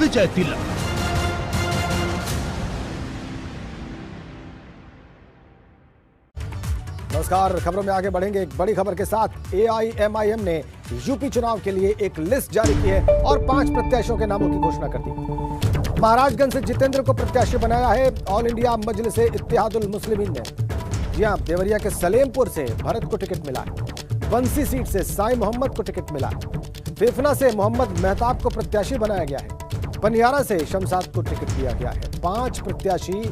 विजय तिलक। नमस्कार, खबरों में आगे बढ़ेंगे एक बड़ी खबर के साथ। एआईएमआईएम ने यूपी चुनाव के लिए एक लिस्ट जारी की है और 5 प्रत्याशियों के नामों की घोषणा कर दी। महाराजगंज से जितेंद्र को प्रत्याशी बनाया है ऑल इंडिया मजलिस इत्तेहादुल मुस्लिमीन ने। जी हां, देवरिया के सलेमपुर से भरत को टिकट मिला है। बंसी सीट से साई मोहम्मद को टिकट मिला है। फेफना से मोहम्मद मेहताब को प्रत्याशी बनाया गया है। पनियारा से शमशाद को टिकट दिया गया है। 5 प्रत्याशी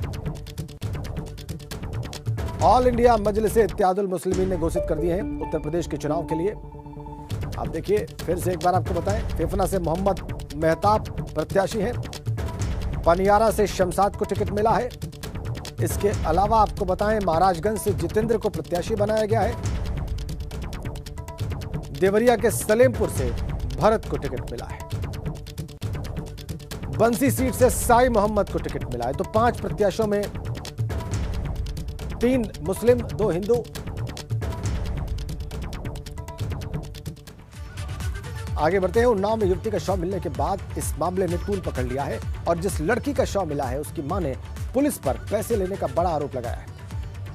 ऑल इंडिया मजलिस इत्तेहादुल मुस्लिमीन ने घोषित कर दिए हैं उत्तर प्रदेश के चुनाव के लिए। आप देखिए, फिर से एक बार आपको बताएं, फेफना से मोहम्मद मेहताब प्रत्याशी हैं। पनियारा से शमशाद को टिकट मिला है। इसके अलावा आपको बताएं, महाराजगंज से जितेंद्र को प्रत्याशी बनाया गया है। देवरिया के सलेमपुर से भरत को टिकट मिला है। बंसी सीट से साई मोहम्मद को टिकट मिला है। तो 5 प्रत्याशियों में 3 मुस्लिम, 2 हिंदू। आगे बढ़ते हैं। उन्नाव में युवती का शव मिलने के बाद इस मामले ने तूल पकड़ लिया है और जिस लड़की का शव मिला है उसकी मां ने पुलिस पर पैसे लेने का बड़ा आरोप लगाया है।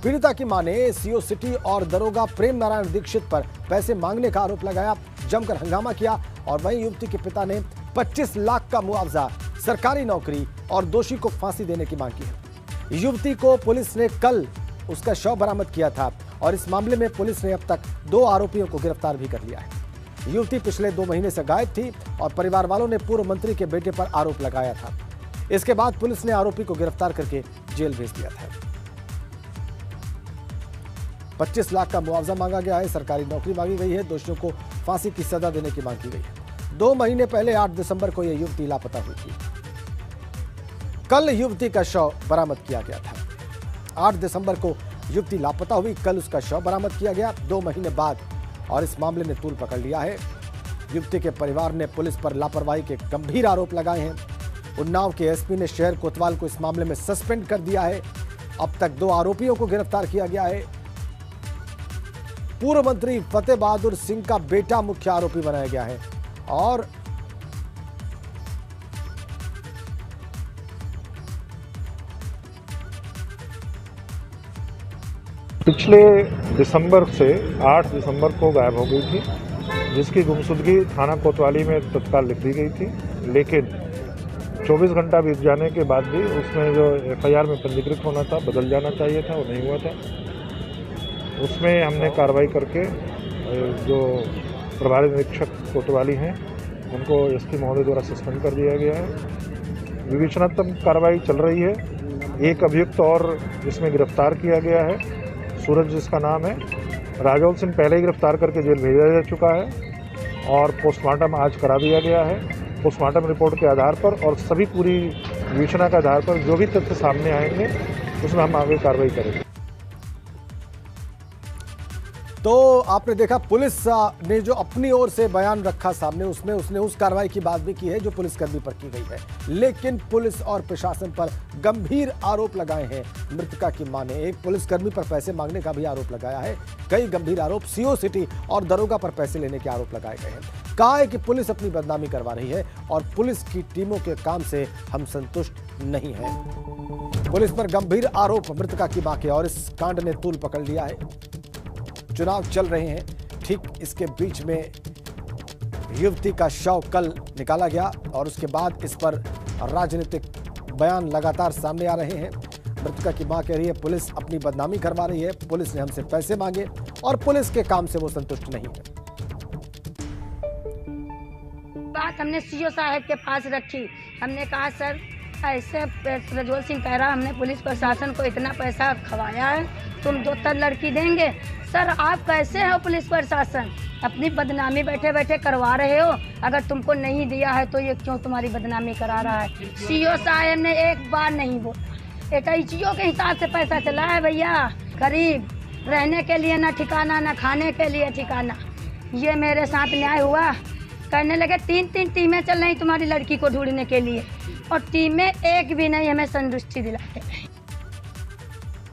पीड़िता की मां ने सीओ सिटी और दरोगा प्रेम नारायण दीक्षित पर पैसे मांगने का आरोप लगाया, जमकर हंगामा किया और वहीं युवती के पिता ने 25 लाख का मुआवजा, सरकारी नौकरी और दोषी को फांसी देने की मांग की है। युवती को पुलिस ने कल उसका शव बरामद किया था और इस मामले में पुलिस ने अब तक 2 आरोपियों को गिरफ्तार भी कर लिया है। युवती पिछले 2 महीने से गायब थी और परिवार वालों ने पूर्व मंत्री के बेटे पर आरोप लगाया था। इसके बाद पुलिस ने आरोपी को गिरफ्तार करके जेल भेज दिया था। 25 लाख का मुआवजा मांगा गया है, सरकारी नौकरी मांगी गई है, दोषियों को फांसी की सजा देने की मांग की गई है। 2 महीने पहले 8 दिसंबर को यह युवती लापता हुई थी। कल युवती का शव बरामद किया गया था। 8 दिसंबर को युवती लापता हुई, कल उसका शव बरामद किया गया 2 महीने बाद और इस मामले ने तूल पकड़ लिया है। युवती के परिवार ने पुलिस पर लापरवाही के गंभीर आरोप लगाए हैं। उन्नाव के एसपी ने शहर कोतवाल को इस मामले में सस्पेंड कर दिया है। अब तक 2 आरोपियों को गिरफ्तार किया गया है। पूर्व मंत्री फतेह बहादुर सिंह का बेटा मुख्य आरोपी बनाया गया है और पिछले दिसंबर से 8 दिसंबर को गायब हो गई थी, जिसकी गुमशुदगी थाना कोतवाली में तत्काल लिख दी गई थी। लेकिन 24 घंटा बीत जाने के बाद भी उसमें जो एफआईआर में पंजीकृत होना था, बदल जाना चाहिए था, वो नहीं हुआ था। उसमें हमने कार्रवाई करके जो प्रभारी निरीक्षक कोतवाली हैं उनको एसपी महोदय द्वारा सस्पेंड कर दिया गया है। विवेचनात्मक कार्रवाई चल रही है। एक अभियुक्त और इसमें गिरफ्तार किया गया है, सूरज जिसका नाम है। राजौल सिंह पहले ही गिरफ्तार करके जेल भेजा जा चुका है और पोस्टमार्टम आज करा दिया गया है। पोस्टमार्टम रिपोर्ट के आधार पर और सभी पूरी विवेचना के आधार पर जो भी तथ्य सामने आएंगे उसमें हम आगे कार्रवाई करेंगे। तो आपने देखा, पुलिस ने जो अपनी ओर से बयान रखा सामने, उसमें उसने उस कार्रवाई की बात भी की है जो पुलिसकर्मी पर की गई है। लेकिन पुलिस और प्रशासन पर गंभीर आरोप लगाए हैं। मृतका की मां ने एक पुलिसकर्मी पर पैसे मांगने का भी आरोप लगाया है। कई गंभीर आरोप सीओ सिटी और दरोगा पर पैसे लेने के आरोप लगाए गए हैं। कहा है कि पुलिस अपनी बदनामी करवा रही है और पुलिस की टीमों के काम से हम संतुष्ट नहीं हैं। पुलिस पर गंभीर आरोप मृतका की मां के और इस कांड ने तूल पकड़ लिया है। चुनाव चल रहे हैं, ठीक इसके बीच में युवती का शव कल निकाला गया और उसके बाद इस पर राजनीतिक बयान लगातार सामने आ रहे हैं। मृतका की मां कह रही है पुलिस अपनी बदनामी करवा रही है, पुलिस ने हमसे पैसे मांगे और पुलिस के काम से वो संतुष्ट नहीं है। बात हमने सीओ साहब के पास रखी। हमने कहा सर ऐसे प्रज्वल सिंह कह रहा हमने पुलिस प्रशासन को इतना पैसा खवाया है, तुम 2 लड़की देंगे। सर आप कैसे हो पुलिस प्रशासन, अपनी बदनामी बैठे बैठे करवा रहे हो। अगर तुमको नहीं दिया है तो ये क्यों तुम्हारी बदनामी करा रहा है। सीओ साहब ने एक बार नहीं बोला। एटैचियों के हिसाब से पैसा चला है भैया। गरीब रहने के लिए ना ठिकाना, ना खाने के लिए ठिकाना। ये मेरे साथ न्याय हुआ। कहने लगे 3 टीमें चल रही तुम्हारी लड़की को ढूंढने के लिए और टीमें एक भी नहीं हमें संतुष्टि दिलाते।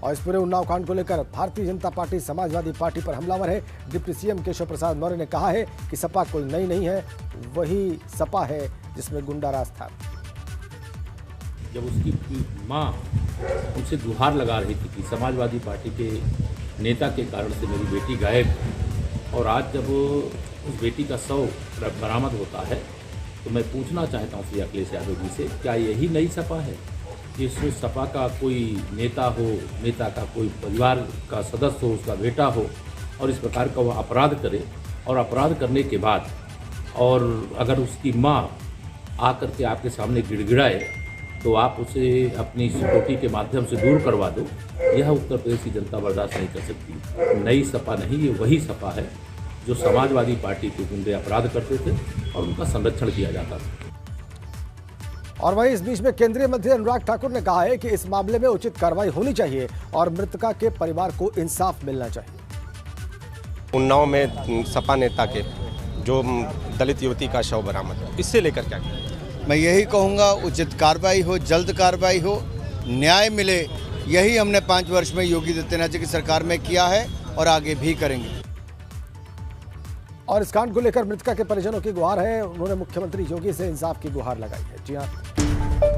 और इस पूरे उन्नाव कांड को लेकर भारतीय जनता पार्टी समाजवादी पार्टी पर हमलावर है। डिप्टी सीएम केशव प्रसाद मौर्य ने कहा है कि सपा कोई नई नहीं है, वही सपा है जिसमें गुंडाराज था। जब उसकी माँ उनसे गुहार लगा रही थी कि समाजवादी पार्टी के नेता के कारण से मेरी बेटी गायब है, और आज जब उस बेटी का शव बरामद होता है तो मैं पूछना चाहता हूँ श्री अखिलेश यादव जी से, क्या यही नई सपा है कि इसमें सपा का कोई नेता हो, नेता का कोई परिवार का सदस्य हो, उसका बेटा हो, और इस प्रकार का वह अपराध करे, और अपराध करने के बाद और अगर उसकी माँ आकर के आपके सामने गिड़गिड़ाए तो आप उसे अपनी सिक्योरिटी के माध्यम से दूर करवा दो, यह उत्तर प्रदेश की जनता बर्दाश्त नहीं कर सकती। नई सपा नहीं, ये वही सपा है जो समाजवादी पार्टी के गुंडे अपराध करते थे और उनका संरक्षण किया जाता था। और वहीं इस बीच में केंद्रीय मंत्री अनुराग ठाकुर ने कहा है कि इस मामले में उचित कार्रवाई होनी चाहिए और मृतका के परिवार को इंसाफ मिलना चाहिए। उन्नाव में सपा नेता के जो दलित युवती का शव बरामद, इससे लेकर क्या कहें? मैं यही कहूँगा, उचित कार्रवाई हो, जल्द कार्रवाई हो, न्याय मिले। यही हमने 5 वर्ष में योगी आदित्यनाथ जी की सरकार में किया है और आगे भी करेंगे। और इस कांड को लेकर मृतका के परिजनों की गुहार है, उन्होंने मुख्यमंत्री योगी से इंसाफ की गुहार लगाई है। जी हाँ,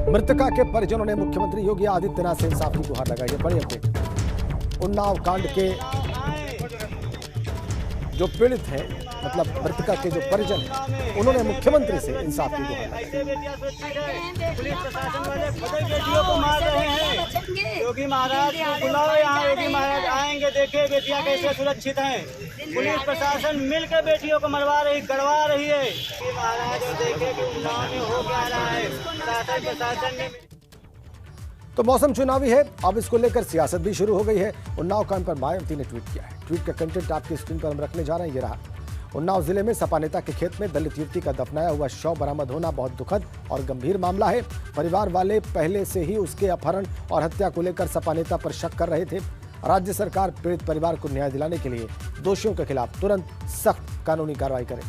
मृतका के परिजनों ने मुख्यमंत्री योगी आदित्यनाथ से इंसाफ की गुहार लगाई है। बड़ी अपडेट, उन्नाव कांड के जो पीड़ित हैं, मतलब मृतका के जो परिजन हैं, उन्होंने मुख्यमंत्री से इंसाफ की गुहार लगाई। पुलिस प्रशासन वाले खुद ही बेटियों को मार रहे हैं। योगी महाराज को बुलाओ यहाँ, योगी महाराज आएंगे, देखिए बेटियां कैसे सुरक्षित हैं। पुलिस प्रशासन मिलकर बेटियों को मरवा रही, गड़वा रही है। योगी महाराज देखे कि उन्नाव में हो क्या रहा है, शासन प्रशासन ने। तो मौसम चुनावी है, अब इसको लेकर सियासत भी शुरू हो गई है। उन्नाव कांड पर मायावती ने ट्वीट किया है। ट्वीट का कंटेंट आपकी स्क्रीन पर हम रखने जा रहे हैं, ये रहा। उन्नाव जिले में सपा नेता के खेत में दलित युवती का दफनाया हुआ शव बरामद होना बहुत दुखद और गंभीर मामला है। परिवार वाले पहले से ही उसके अपहरण और हत्या को लेकर सपा नेता पर शक कर रहे थे। राज्य सरकार पीड़ित परिवार को न्याय दिलाने के लिए दोषियों के खिलाफ तुरंत सख्त कानूनी कार्रवाई करे।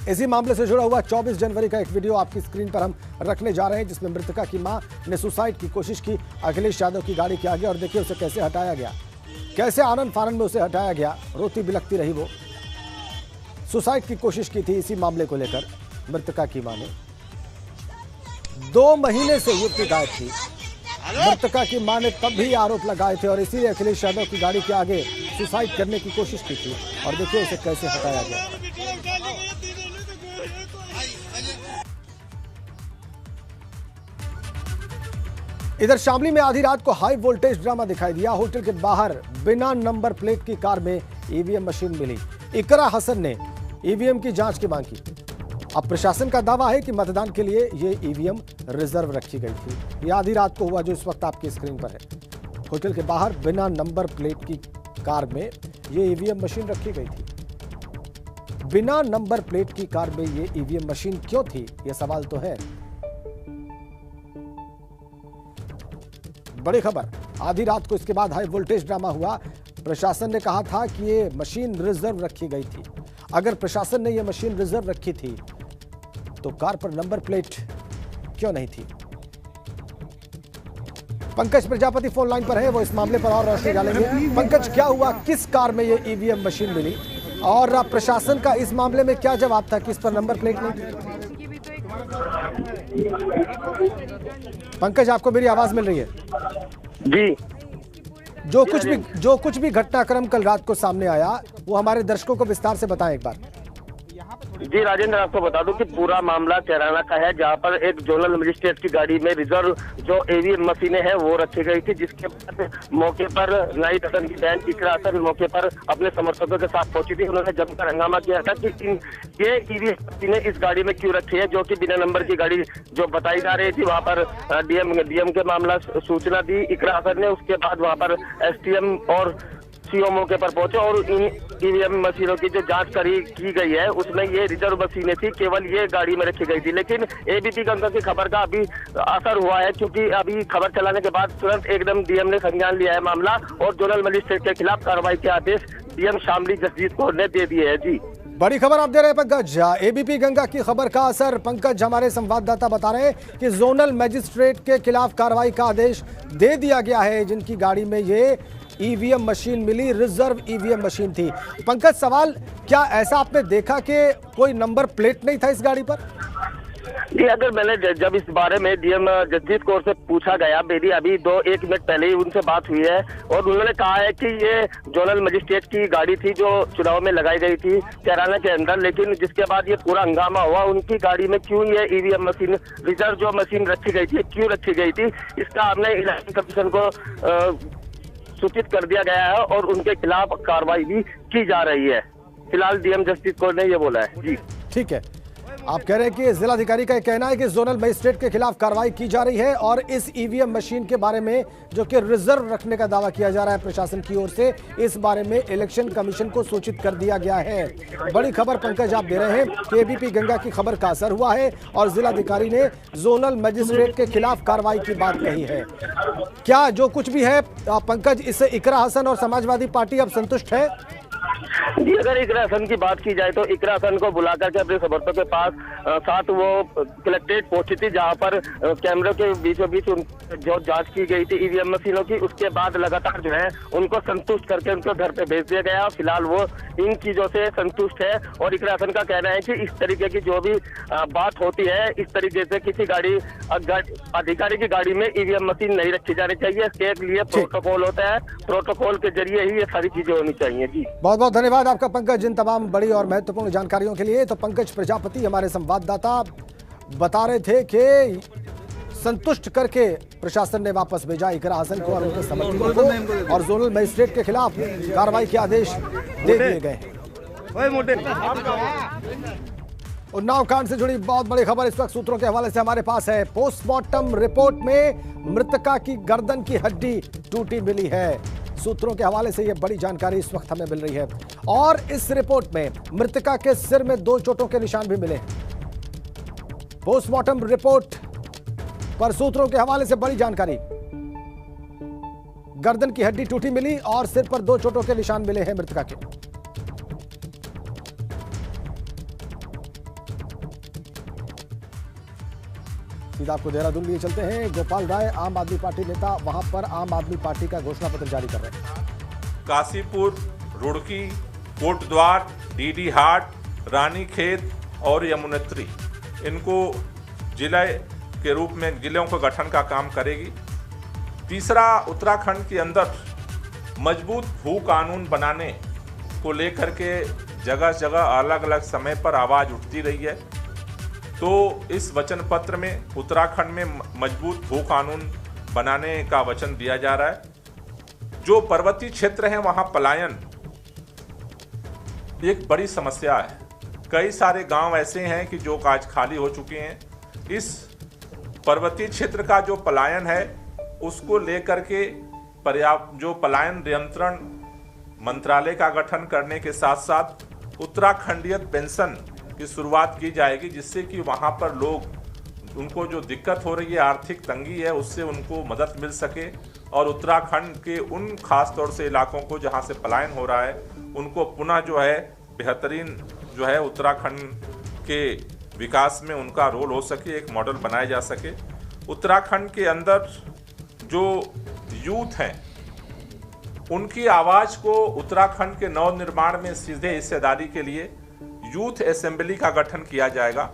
इसी मामले से जुड़ा हुआ 24 जनवरी का एक वीडियो आपकी स्क्रीन पर हम रखने जा रहे हैं, जिसमें मृतका की मां ने सुसाइड की कोशिश की अखिलेश यादव की गाड़ी के आगे, और देखिए उसे कैसे हटाया गया, कैसे आनंद फानंद में उसे हटाया गया। रोती बिलखती रही वो। सुसाइड की कोशिश की थी इसी मामले को लेकर मृतका की मां ने। 2 महीने से युवती गायब थी। मृतका की मां ने तब भी आरोप लगाए थे और इसीलिए अखिलेश यादव की गाड़ी के आगे सुसाइड करने की कोशिश की थी, और देखिए उसे कैसे हटाया गया। इधर शामली में आधी रात को हाई वोल्टेज ड्रामा दिखाई दिया। होटल के बाहर बिना नंबर प्लेट की कार में ईवीएम मशीन मिली। इकरा हसन ने ईवीएम की जांच की मांग की। अब प्रशासन का दावा है कि मतदान के लिए ये ईवीएम रिजर्व रखी गई थी। ये आधी रात को हुआ जो इस वक्त आपकी स्क्रीन पर है। होटल के बाहर बिना नंबर प्लेट की कार में ये ईवीएम मशीन रखी गई थी। बिना नंबर प्लेट की कार में ये ईवीएम मशीन क्यों थी, यह सवाल तो है। बड़ी खबर, आधी रात को इसके बाद हाई वोल्टेज ड्रामा हुआ। प्रशासन ने कहा था कि ये मशीन रिजर्व रखी गई थी। अगर प्रशासन ने ये मशीन रिजर्व रखी थी तो कार पर नंबर प्लेट क्यों नहीं थी? पंकज प्रजापति फोन लाइन पर है, वो इस मामले पर और रोशनी डालेंगे। पंकज, क्या हुआ, किस कार में ये ईवीएम मशीन मिली और प्रशासन का इस मामले में क्या जवाब था कि इस पर नंबर प्लेट नहीं? पंकज, आपको मेरी आवाज मिल रही है? जी। जो कुछ भी घटनाक्रम कल रात को सामने आया वो हमारे दर्शकों को विस्तार से बताएं एक बार। जी राजेंद्र, आपको बता दूं कि पूरा मामला कैराना का है, जहां पर एक जोनल मजिस्ट्रेट की गाड़ी में रिजर्व जो ईवीएम मशीनें हैं वो रखी गई थी, जिसके बाद मौके पर नाइट हसन की बहन इकरा हसन मौके पर अपने समर्थकों के साथ पहुंची थी। उन्होंने जमकर हंगामा किया था कि ये ईवीएम मशीनें इस गाड़ी में क्यों रखी है, जो कि बिना नंबर की गाड़ी जो बताई जा रही थी। वहाँ पर डीएम के मामला सूचना दी इकरा हसन ने। उसके बाद वहाँ पर एसटीएम और सीओ मौके पर पहुंचे और इन ईवीएम मशीनों की जो जांच की गई है उसमें ये रिजर्व मशीनें थी, केवल ये गाड़ी में रखी गई थी। लेकिन एबीपी गंगा की खबर का अभी असर हुआ है, क्योंकि अभी खबर चलाने के बाद तुरंत एकदम डीएम ने संज्ञान लिया है मामला और जोनल मजिस्ट्रेट के खिलाफ कार्रवाई के आदेश डीएम शामली जसजीत कौर ने दे दिए है। जी, बड़ी खबर आप दे रहे हैं पंकज। एबीपी गंगा की खबर का असर, पंकज हमारे संवाददाता बता रहे हैं कि जोनल मजिस्ट्रेट के खिलाफ कार्रवाई का आदेश दे दिया गया है, जिनकी गाड़ी में ये ईवीएम मशीन मिली, रिजर्व ईवीएम मशीन थी। पंकज, सवाल क्या ऐसा आपने देखा कि कोई नंबर प्लेट नहीं था इस गाड़ी पर? जी, अगर मैंने जब इस बारे में डीएम जगजीत कौर से पूछा गया, मेरी अभी 1 मिनट पहले ही उनसे बात हुई है और उन्होंने कहा है कि ये जोनल मजिस्ट्रेट की गाड़ी थी जो चुनाव में लगाई गई थी कैराना के अंदर, लेकिन जिसके बाद ये पूरा हंगामा हुआ। उनकी गाड़ी में क्यों ये ईवीएम मशीन, रिजर्व जो मशीन रखी गई थी, क्यों रखी गई थी, इसका हमने इलेक्शन कमीशन को सूचित कर दिया गया है और उनके खिलाफ कार्रवाई भी की जा रही है। फिलहाल डीएम जगजीत कौर ने ये बोला है। जी ठीक है, आप कह रहे हैं कि जिलाधिकारी का कहना है कि जोनल मजिस्ट्रेट के खिलाफ कार्रवाई की जा रही है और इस ईवीएम मशीन के बारे में जो कि रिजर्व रखने का दावा किया जा रहा है प्रशासन की ओर से, इस बारे में इलेक्शन कमीशन को सूचित कर दिया गया है। बड़ी खबर पंकज आप दे रहे हैं कि एबीपी गंगा की खबर का असर हुआ है और जिलाधिकारी ने जोनल मजिस्ट्रेट के खिलाफ कार्रवाई की बात कही है। क्या जो कुछ भी है पंकज, इससे इकरा हसन और समाजवादी पार्टी अब संतुष्ट है? जी, अगर इकरा हसन की बात की जाए तो इकरा हसन को बुला करके अपने समर्थकों के पास साथ वो कलेक्ट्रेट पहुंची थी, जहां पर कैमरे के बीचों बीच जो जांच की गई थी ईवीएम मशीनों की। उसके बाद लगातार जो है उनको संतुष्ट करके उनको घर पे भेज दिया गया। फिलहाल वो इन चीजों से संतुष्ट है और इकरा हसन का कहना है कि इस तरीके की जो भी बात होती है, इस तरीके से किसी अधिकारी की गाड़ी में ईवीएम मशीन नहीं रखी जानी चाहिए। इसके लिए प्रोटोकॉल होता है, प्रोटोकॉल के जरिए ही ये सारी चीजें होनी चाहिए। जी, बहुत बहुत धन्यवाद आपका पंकज इन तमाम बड़ी और महत्वपूर्ण जानकारियों के लिए। तो पंकज प्रजापति हमारे संवाददाता बता रहे थे कि संतुष्ट करके प्रशासन ने वापस भेजा इकरा हसन को और उनके समर्थकों को और जोनल मजिस्ट्रेट के खिलाफ कार्रवाई के आदेश दे दिए गए। उन्नाव कांड से जुड़ी बहुत बड़ी खबर इस वक्त सूत्रों के हवाले से हमारे पास है। पोस्टमार्टम रिपोर्ट में मृतका की गर्दन की हड्डी टूटी मिली है। सूत्रों के हवाले से यह बड़ी जानकारी इस वक्त हमें मिल रही है और इस रिपोर्ट में मृतका के सिर में 2 चोटों के निशान भी मिले। पोस्टमार्टम रिपोर्ट पर सूत्रों के हवाले से बड़ी जानकारी, गर्दन की हड्डी टूटी मिली और सिर पर 2 चोटों के निशान मिले हैं मृतका के। सीधा आपको देहरादून लिए चलते हैं। गोपाल राय आम आदमी पार्टी नेता वहां पर आम आदमी पार्टी का घोषणा पत्र जारी कर रहे हैं। काशीपुर, रुड़की, कोटद्वार, डीडी हाट, रानीखेत और यमुनोत्री इनको जिले के रूप में जिलों का गठन का काम करेगी। तीसरा, उत्तराखंड के अंदर मजबूत भू कानून बनाने को लेकर के जगह जगह अलग अलग समय पर आवाज़ उठती रही है। तो इस वचन पत्र में उत्तराखंड में मजबूत भू कानून बनाने का वचन दिया जा रहा है। जो पर्वतीय क्षेत्र हैं वहाँ पलायन एक बड़ी समस्या है। कई सारे गांव ऐसे हैं कि जो आज खाली हो चुके हैं। इस पर्वतीय क्षेत्र का जो पलायन है उसको लेकर के पर्याप्त जो पलायन नियंत्रण मंत्रालय का गठन करने के साथ साथ उत्तराखंडीय पेंशन की शुरुआत की जाएगी, जिससे कि वहाँ पर लोग उनको जो दिक्कत हो रही है, आर्थिक तंगी है, उससे उनको मदद मिल सके और उत्तराखंड के उन खास तौर से इलाकों को जहाँ से पलायन हो रहा है उनको पुनः जो है बेहतरीन जो है उत्तराखंड के विकास में उनका रोल हो सके, एक मॉडल बनाया जा सके। उत्तराखंड के अंदर जो यूथ हैं उनकी आवाज़ को उत्तराखंड के नवनिर्माण में सीधे हिस्सेदारी के लिए यूथ असेंबली का गठन किया जाएगा।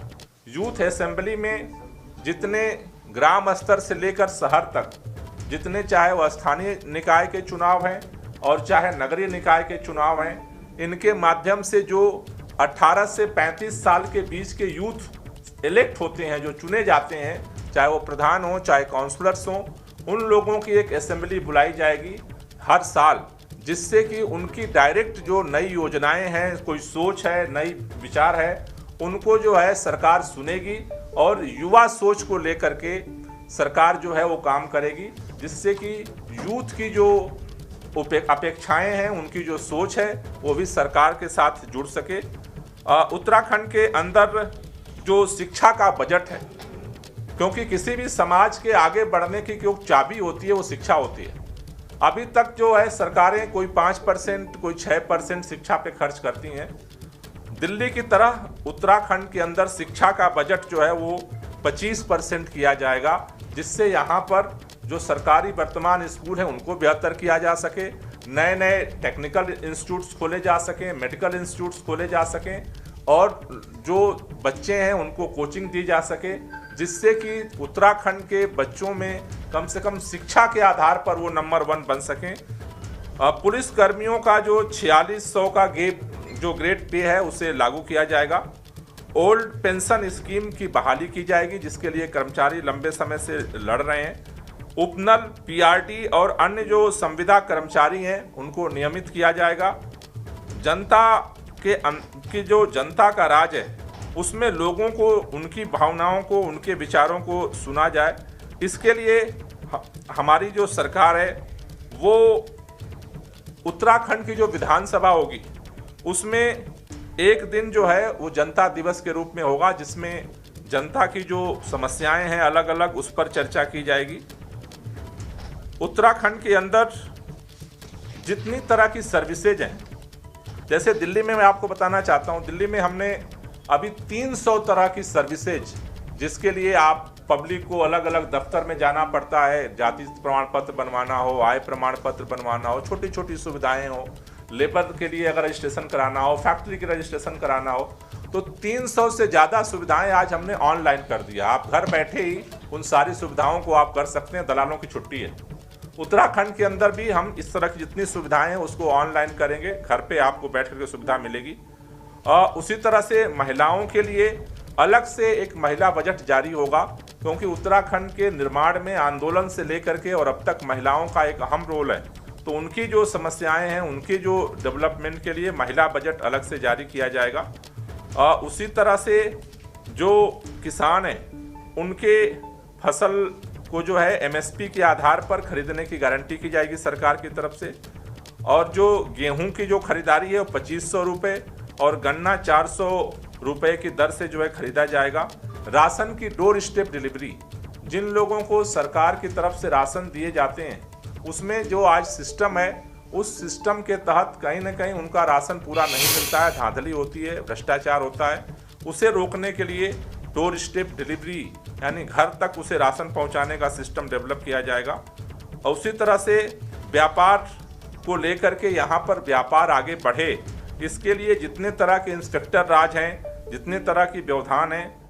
यूथ असेंबली में जितने ग्राम स्तर से लेकर शहर तक, जितने चाहे वह स्थानीय निकाय के चुनाव हैं और चाहे नगरीय निकाय के चुनाव हैं, इनके माध्यम से जो 18 से 35 साल के बीच के यूथ इलेक्ट होते हैं, जो चुने जाते हैं, चाहे वो प्रधान हो चाहे काउंसलर्स हों, उन लोगों की एक असेंबली बुलाई जाएगी हर साल, जिससे कि उनकी डायरेक्ट जो नई योजनाएं हैं, कोई सोच है, नई विचार है, उनको जो है सरकार सुनेगी और युवा सोच को लेकर के सरकार जो है वो काम करेगी, जिससे कि यूथ की जो अपेक्षाएं हैं, उनकी जो सोच है वो भी सरकार के साथ जुड़ सके। उत्तराखंड के अंदर जो शिक्षा का बजट है, क्योंकि किसी भी समाज के आगे बढ़ने की जो चाबी होती है वो शिक्षा होती है। अभी तक जो है सरकारें कोई 5%, कोई 6% शिक्षा पे खर्च करती हैं। दिल्ली की तरह उत्तराखंड के अंदर शिक्षा का बजट जो है वो 25% किया जाएगा, जिससे यहाँ पर जो सरकारी वर्तमान स्कूल हैं उनको बेहतर किया जा सके, नए नए टेक्निकल इंस्टीट्यूट्स खोले जा सकें, मेडिकल इंस्टीट्यूट्स खोले जा सकें और जो बच्चे हैं उनको कोचिंग दी जा सके, जिससे कि उत्तराखंड के बच्चों में कम से कम शिक्षा के आधार पर वो नंबर 1 बन सकें। पुलिस कर्मियों का जो 4600 का जो ग्रेड पे है उसे लागू किया जाएगा। ओल्ड पेंशन स्कीम की बहाली की जाएगी, जिसके लिए कर्मचारी लंबे समय से लड़ रहे हैं। उपनल, पीआरटी और अन्य जो संविदा कर्मचारी हैं उनको नियमित किया जाएगा। जनता की जो जनता का राज है उसमें लोगों को, उनकी भावनाओं को, उनके विचारों को सुना जाए। इसके लिए हमारी जो सरकार है वो उत्तराखंड की जो विधानसभा होगी उसमें एक दिन जो है वो जनता दिवस के रूप में होगा, जिसमें जनता की जो समस्याएं हैं अलग अलग उस पर चर्चा की जाएगी। उत्तराखंड के अंदर जितनी तरह की सर्विसेज हैं, जैसे दिल्ली में मैं आपको बताना चाहता हूं, दिल्ली में हमने अभी 300 तरह की सर्विसेज, जिसके लिए आप पब्लिक को अलग अलग दफ्तर में जाना पड़ता है, जाति प्रमाण पत्र बनवाना हो, आय प्रमाण पत्र बनवाना हो, छोटी छोटी सुविधाएं हो, लेबर के लिए अगर रजिस्ट्रेशन कराना हो, फैक्ट्री के रजिस्ट्रेशन कराना हो, तो 300 से ज़्यादा सुविधाएं आज हमने ऑनलाइन कर दिया। आप घर बैठे ही उन सारी सुविधाओं को आप कर सकते हैं, दलालों की छुट्टी है। उत्तराखंड के अंदर भी हम इस तरह की जितनी सुविधाएं हैं उसको ऑनलाइन करेंगे, घर पे आपको बैठ करके सुविधा मिलेगी। उसी तरह से महिलाओं के लिए अलग से एक महिला बजट जारी होगा, क्योंकि उत्तराखंड के निर्माण में आंदोलन से लेकर के और अब तक महिलाओं का एक अहम रोल है, तो उनकी जो समस्याएं हैं, उनकी जो डेवलपमेंट के लिए महिला बजट अलग से जारी किया जाएगा। उसी तरह से जो किसान हैं उनके फसल को जो है एमएसपी के आधार पर खरीदने की गारंटी की जाएगी सरकार की तरफ से। और जो गेहूं की जो खरीदारी है वो 2500 रुपये और गन्ना 400 रुपये की दर से जो है खरीदा जाएगा। राशन की डोर स्टेप डिलीवरी, जिन लोगों को सरकार की तरफ से राशन दिए जाते हैं उसमें जो आज सिस्टम है, उस सिस्टम के तहत कहीं ना कहीं उनका राशन पूरा नहीं मिलता है, धांधली होती है, भ्रष्टाचार होता है। उसे रोकने के लिए डोर स्टेप डिलीवरी यानी घर तक उसे राशन पहुंचाने का सिस्टम डेवलप किया जाएगा। और उसी तरह से व्यापार को लेकर के यहाँ पर व्यापार आगे बढ़े, इसके लिए जितने तरह के इंस्पेक्टर राज हैं, जितने तरह की व्यवधान हैं,